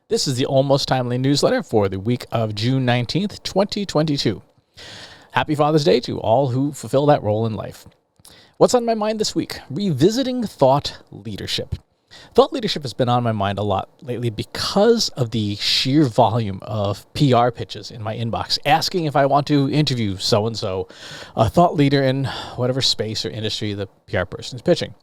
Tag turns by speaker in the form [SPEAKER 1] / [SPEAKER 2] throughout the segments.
[SPEAKER 1] This is the Almost Timely newsletter for the week of June 19th, 2022. Happy Father's Day to all who fulfill that role in life. What's on my mind this week? Revisiting thought leadership. Thought leadership has been on my mind a lot lately because of the sheer volume of PR pitches in my inbox asking if I want to interview so-and-so, a thought leader in whatever space or industry the PR person is pitching.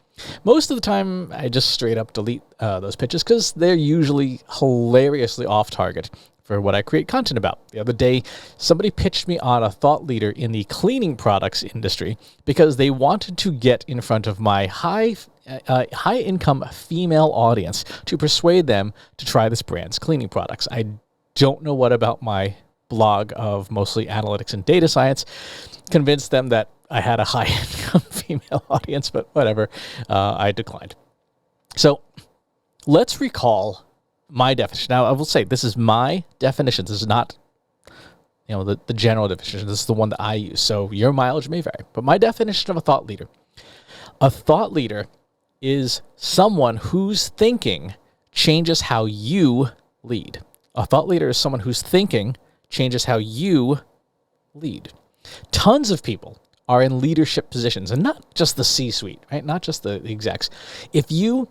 [SPEAKER 1] Most of the time, I just straight up delete those pitches because they're usually hilariously off target for what I create content about. The other day, somebody pitched me on a thought leader in the cleaning products industry because they wanted to get in front of my high-income female audience to persuade them to try this brand's cleaning products. I don't know what about my blog of mostly analytics and data science convinced them that I had a high-income female audience, but whatever, I declined. So let's recall my definition. Now, I will say this is my definition. This is not, the general definition. This is the one that I use. So your mileage may vary. But my definition of a thought leader is someone whose thinking changes how you lead. A thought leader is someone whose thinking changes how you lead. Tons of people are in leadership positions, and not just the C-suite, right? Not just the execs. If you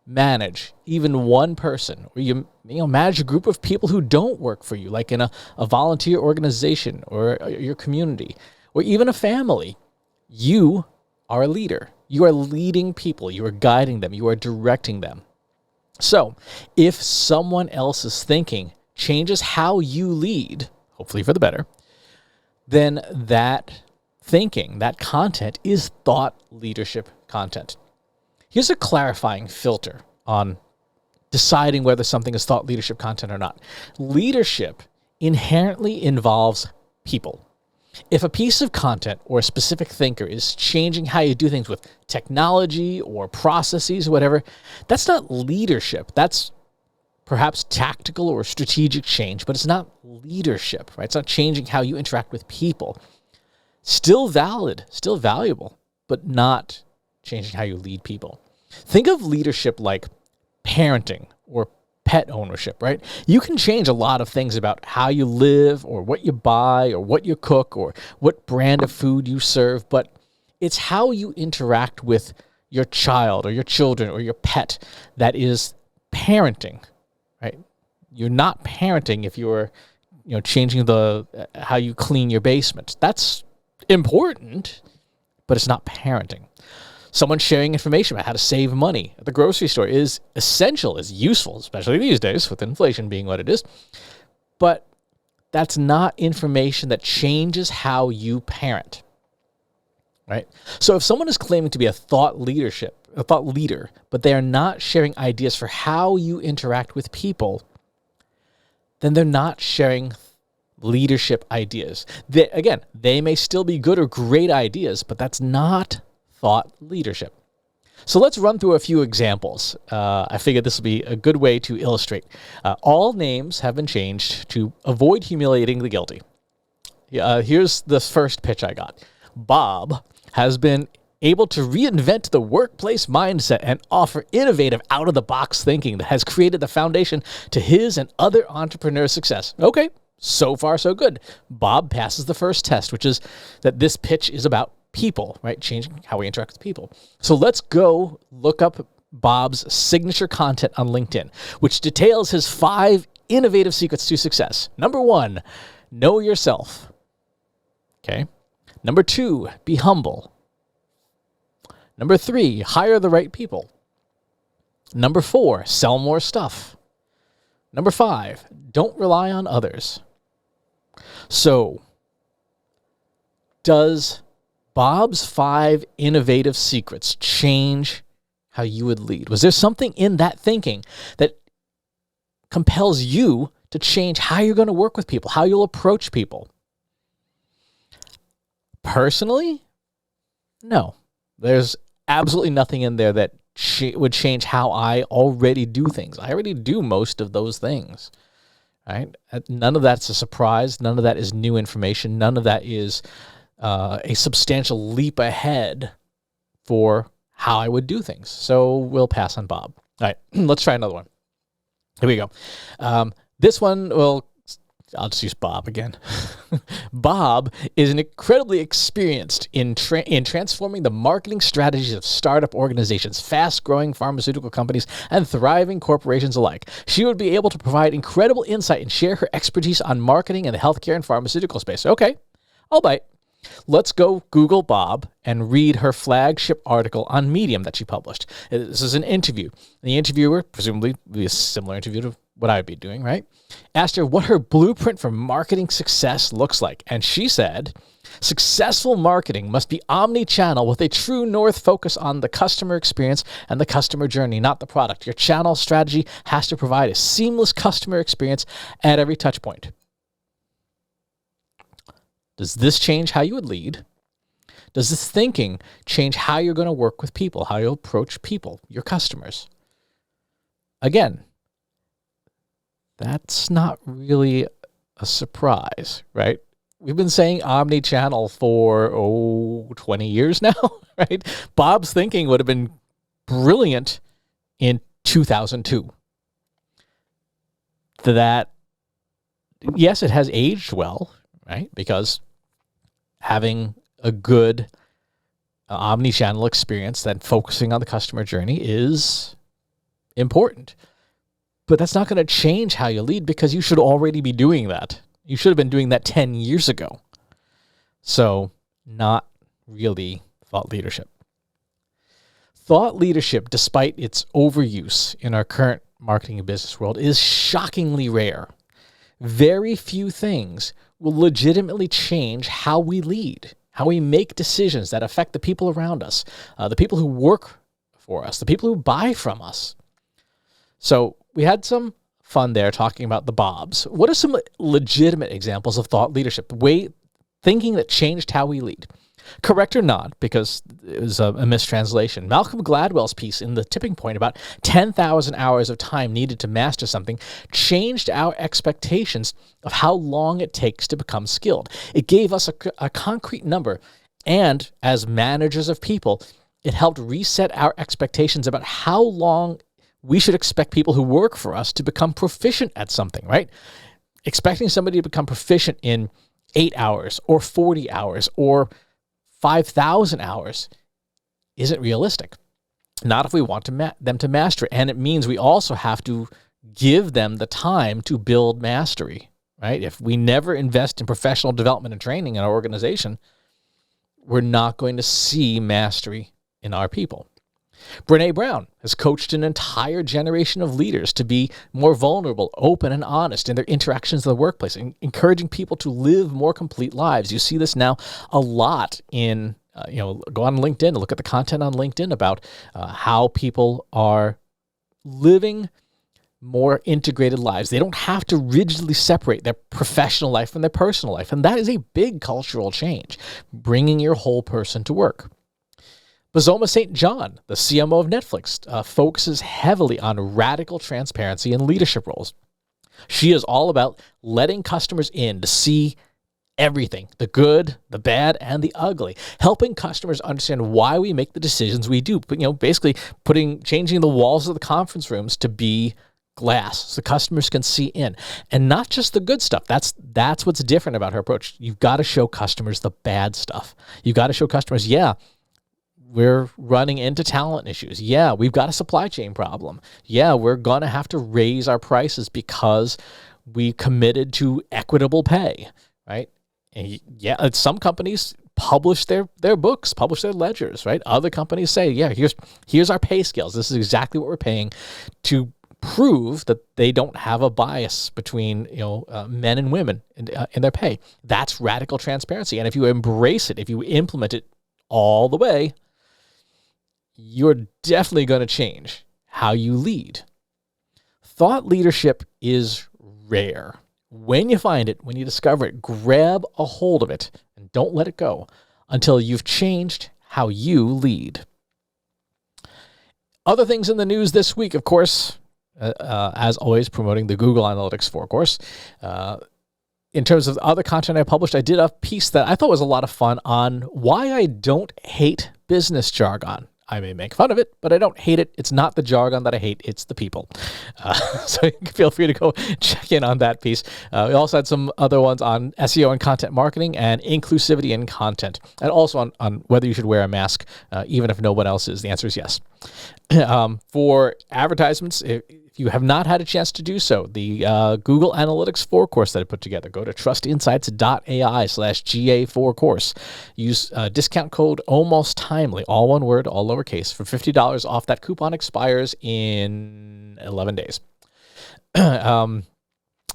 [SPEAKER 1] manage even one person, or you manage a group of people who don't work for you, like in a volunteer organization or your community, or even a family, you are a leader. You are leading people. You are guiding them. You are directing them. So if someone else's thinking changes how you lead, hopefully for the better, then that thinking, that content is thought leadership content. Here's a clarifying filter on deciding whether something is thought leadership content or not. Leadership inherently involves people. If a piece of content or a specific thinker is changing how you do things with technology or processes or whatever, that's not leadership. That's perhaps tactical or strategic change, but it's not leadership, right? It's not changing how you interact with people. Still valid, still valuable, but not changing how you lead people. Think of leadership like parenting or pet ownership, right? You can change a lot of things about how you live or what you buy or what you cook or what brand of food you serve, but it's how you interact with your child or your children or your pet that is parenting, right? You're not parenting if you're, changing how you clean your basement. That's important, but it's not parenting. Someone sharing information about how to save money at the grocery store is essential, is useful, especially these days with inflation being what it is. But that's not information that changes how you parent, right? So if someone is claiming to be a thought leader, but they are not sharing ideas for how you interact with people, then they're not sharing leadership ideas. They may still be good or great ideas, but that's not thought leadership. So let's run through a few examples. I figured this will be a good way to illustrate. All names have been changed to avoid humiliating the guilty. Here's the first pitch I got. Bob has been able to reinvent the workplace mindset and offer innovative, out-of-the-box thinking that has created the foundation to his and other entrepreneurs' success. Okay, so far so good. Bob passes the first test, which is that this pitch is about people, right? Changing how we interact with people. So let's go look up Bob's signature content on LinkedIn, which details his 5 innovative secrets to success. Number 1, know yourself. Okay. Number 2, be humble. Number 3, hire the right people. Number 4, sell more stuff. Number 5, don't rely on others. So, does Bob's 5 innovative secrets change how you would lead? Was there something in that thinking that compels you to change how you're going to work with people, how you'll approach people? Personally, no. There's absolutely nothing in there that would change how I already do things. I already do most of those things, right? None of that's a surprise. None of that is new information. None of that is a substantial leap ahead for how I would do things. So we'll pass on Bob. All right, let's try another one. Here we go. This one, well, I'll just use Bob again. Bob is an incredibly experienced in transforming the marketing strategies of startup organizations, fast-growing pharmaceutical companies, and thriving corporations alike. She would be able to provide incredible insight and share her expertise on marketing in the healthcare and pharmaceutical space. Okay, I'll bite. Let's go Google Bob and read her flagship article on Medium that she published. This is an interview. The interviewer, presumably be a similar interview to what I would be doing, right? Asked her what her blueprint for marketing success looks like. And she said, successful marketing must be omni-channel with a true north focus on the customer experience and the customer journey, not the product. Your channel strategy has to provide a seamless customer experience at every touch point. Does this change how you would lead? Does this thinking change how you're going to work with people, how you'll approach people, your customers? Again, that's not really a surprise, right? We've been saying omni-channel for, 20 years now, right? Bob's thinking would have been brilliant in 2002. That, yes, it has aged well, right? Because having a good omni-channel experience, then focusing on the customer journey is important. But that's not going to change how you lead because you should already be doing that. You should have been doing that 10 years ago. So, not really thought leadership. Thought leadership, despite its overuse in our current marketing and business world, is shockingly rare. Very few things will legitimately change how we lead, how we make decisions that affect the people around us, the people who work for us, the people who buy from us. So we had some fun there talking about the Bobs. What are some legitimate examples of thought leadership, thinking that changed how we lead? Correct or not, because it was a mistranslation. Malcolm Gladwell's piece in The Tipping Point about 10,000 hours of time needed to master something changed our expectations of how long it takes to become skilled. It gave us a concrete number, and as managers of people, it helped reset our expectations about how long we should expect people who work for us to become proficient at something, right? Expecting somebody to become proficient in 8 hours or 40 hours or 5,000 hours isn't realistic. Not if we want them to master it. And it means we also have to give them the time to build mastery, right? If we never invest in professional development and training in our organization, we're not going to see mastery in our people. Brene Brown has coached an entire generation of leaders to be more vulnerable, open, and honest in their interactions in the workplace, encouraging people to live more complete lives. You see this now a lot in, go on LinkedIn and look at the content on LinkedIn about how people are living more integrated lives. They don't have to rigidly separate their professional life from their personal life. And that is a big cultural change, bringing your whole person to work. Bozoma St. John, the CMO of Netflix, focuses heavily on radical transparency in leadership roles. She is all about letting customers in to see everything, the good, the bad, and the ugly, helping customers understand why we make the decisions we do. But, basically changing the walls of the conference rooms to be glass so customers can see in, and not just the good stuff. That's what's different about her approach. You've got to show customers the bad stuff. You've got to show customers, we're running into talent issues. Yeah, we've got a supply chain problem. Yeah, we're going to have to raise our prices because we committed to equitable pay, right? And some companies publish their books, publish their ledgers, right? Other companies say, here's our pay scales. This is exactly what we're paying to prove that they don't have a bias between men and women in their pay. That's radical transparency. And if you embrace it, if you implement it all the way, you're definitely going to change how you lead. Thought leadership is rare. When you find it, when you discover it, grab a hold of it and don't let it go until you've changed how you lead. Other things in the news this week, of course, as always, promoting the Google Analytics 4 course. In terms of other content I published, I did a piece that I thought was a lot of fun on why I don't hate business jargon. I may make fun of it, but I don't hate it. It's not the jargon that I hate. It's the people. So feel free to go check in on that piece. We also had some other ones on SEO and content marketing and inclusivity in content. And also on whether you should wear a mask, even if no one else is. The answer is yes. For advertisements, if you have not had a chance to do so, the Google Analytics 4 course that I put together, go to trustinsights.ai/GA4 course. Use discount code almost timely, all one word, all lowercase, for $50 off. That coupon expires in 11 days.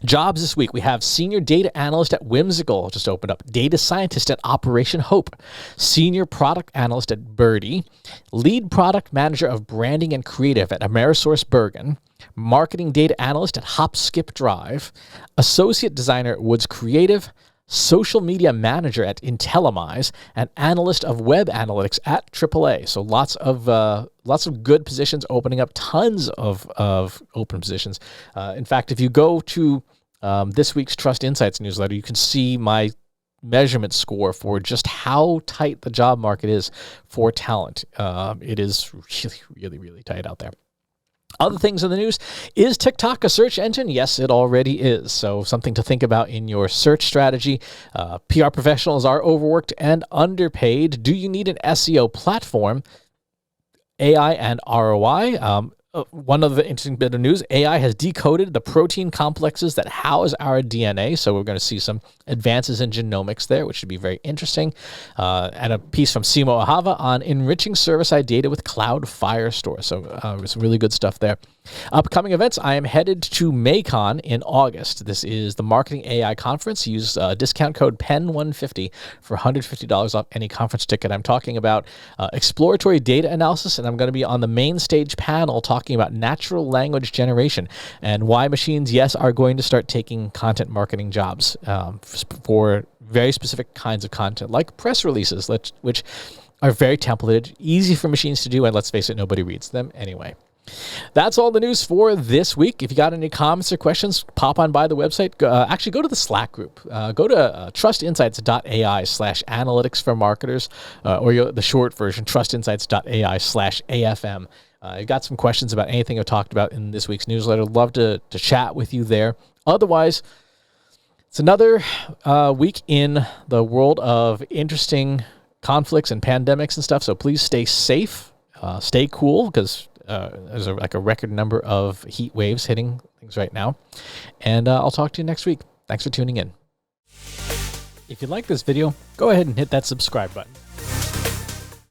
[SPEAKER 1] Jobs this week, we have senior data analyst at Whimsical, just opened up, data scientist at Operation Hope, senior product analyst at Birdie, lead product manager of branding and creative at Amerisource Bergen, marketing data analyst at Hop Skip Drive, associate designer at Woods Creative, social media manager at Intellimize, and analyst of web analytics at AAA. So lots of good positions opening up, tons of open positions. In fact, if you go to this week's Trust Insights newsletter, you can see my measurement score for just how tight the job market is for talent. It is really, really, really tight out there. Other things in the news, is TikTok a search engine? Yes, it already is. So something to think about in your search strategy. PR professionals are overworked and underpaid. Do you need an SEO platform? AI and ROI. One other interesting bit of news, AI has decoded the protein complexes that house our DNA. So we're going to see some advances in genomics there, which should be very interesting. And a piece from Simo Ahava on enriching server-side data with Cloud Firestore. So some really good stuff there. Upcoming events, I am headed to Maycon in August. This is the Marketing AI Conference. Use discount code PEN150 for $150 off any conference ticket. I'm talking about exploratory data analysis, and I'm going to be on the main stage panel talking about natural language generation and why machines, yes, are going to start taking content marketing jobs for very specific kinds of content, like press releases, which are very templated, easy for machines to do, and let's face it, nobody reads them anyway. That's all the news for this week. If you got any comments or questions, pop on by the website. Actually, go to the Slack group. Go to trustinsights.ai/analytics for marketers, or the short version, trustinsights.ai/AFM. You got some questions about anything I've talked about in this week's newsletter. Love to chat with you there. Otherwise, it's another week in the world of interesting conflicts and pandemics and stuff. So please stay safe, stay cool, because there's a record number of heat waves hitting things right now. And I'll talk to you next week. Thanks for tuning in. If you like this video, go ahead and hit that subscribe button.